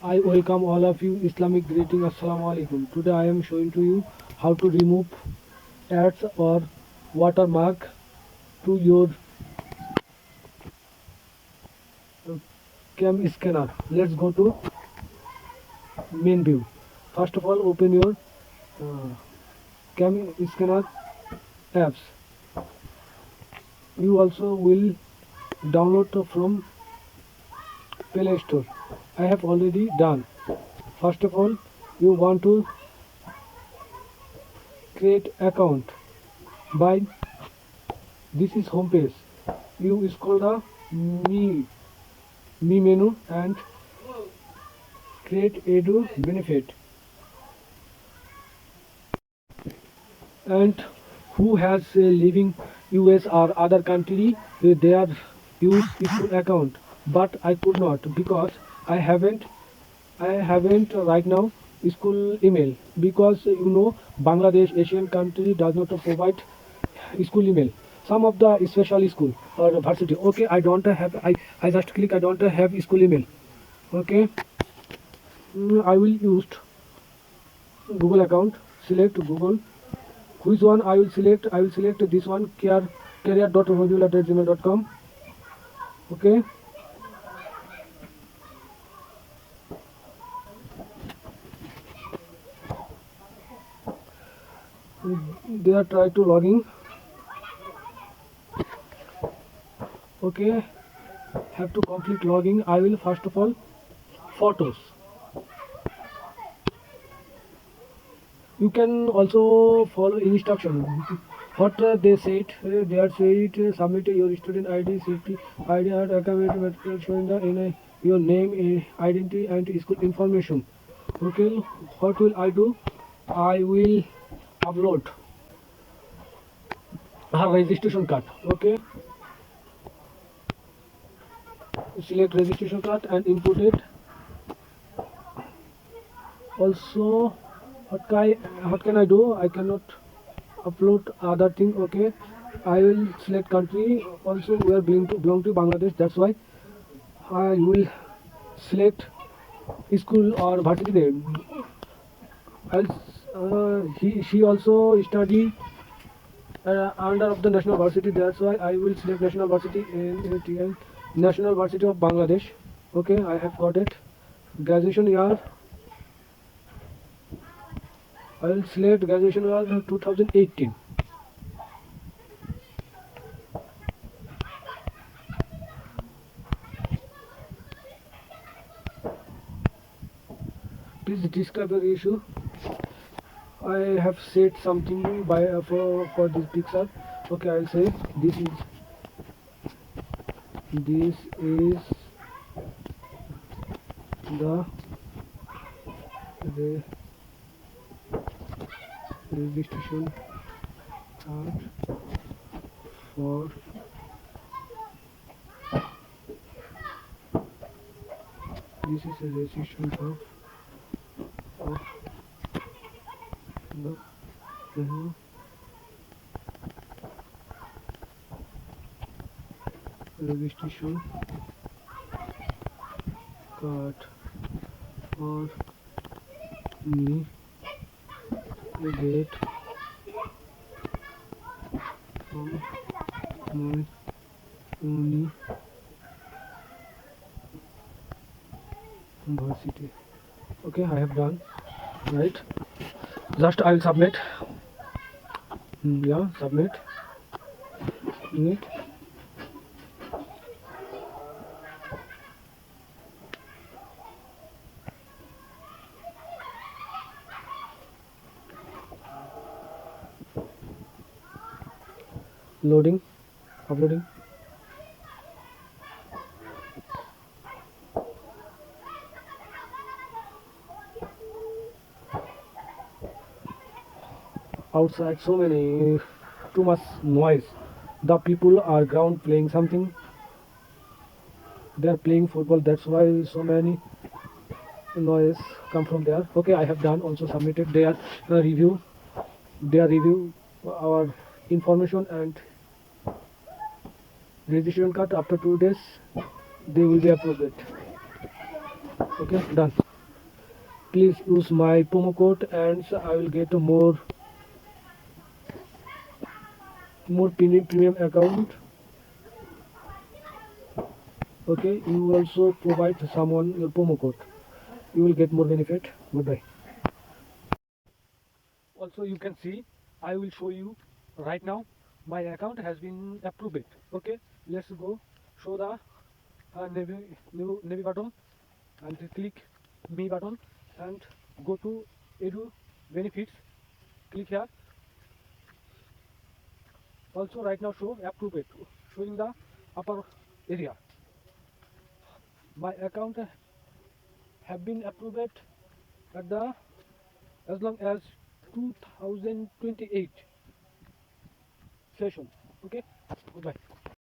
I welcome all of you. Islamic greeting. Assalamu alaikum. Today I am showing to you how to remove ads or watermark to your cam scanner. Let's go to main view. First of all, open your uh, cam scanner apps. You also will download from Play Store. I have already done. First of all, you want to create account by this is home page. You scroll the me me menu and create edu benefit, and who has living US or other country they are use school account, but I could not because I haven't right now school email, because Bangladesh Asian country does not provide school email. Some of the special school or varsity, okay, I don't have, I just click I don't have school email. Okay. I will use Google account. Select Google. Which one I will select? I will select this one, career.module@gmail.com. Okay. They are try to login. Okay. Have to complete login. I will first of all photos. You can also follow instruction. What they said, they are said submit your student ID, safety ID, and academic material showing the your name, identity, and school information. Okay, what will I do? I will upload a registration card. Okay, select registration card and input it. Also, what can I do? I cannot upload other thing. Okay, I will select country. Also, we are belong to Bangladesh. That's why I will select school or varsity name. Else, he she also study under of the national varsity. That's why I will select national varsity in National Varsity of Bangladesh. Okay, I have got it. Graduation year. I will select graduation year 2018. Please describe your issue. I have said something by for this picture. Okay, I'll say this is the re- registration card for this is a registration card of the registration card for me, a date from my university. Okay, I have done. Right, just I will submit. Yeah, submit it. Loading, uploading. Outside so many, too much noise. The people are ground playing something. They are playing football. That's why so many noise come from there. Okay, I have done also submitted. They are review. They are review our information and registration card. After 2 days, they will be approved. Okay, done. please use my promo code and I will get a more premium account. Okay, you also provide someone your promo code, you will get more benefit. Goodbye. Also you can see, I will show you right now my account has been approved. Okay, let's go show the navy button and click me button and go to edu benefits, click here. Also right now show approved, showing the upper area. My account have been approved at the as long as 2028 session. Okay, goodbye.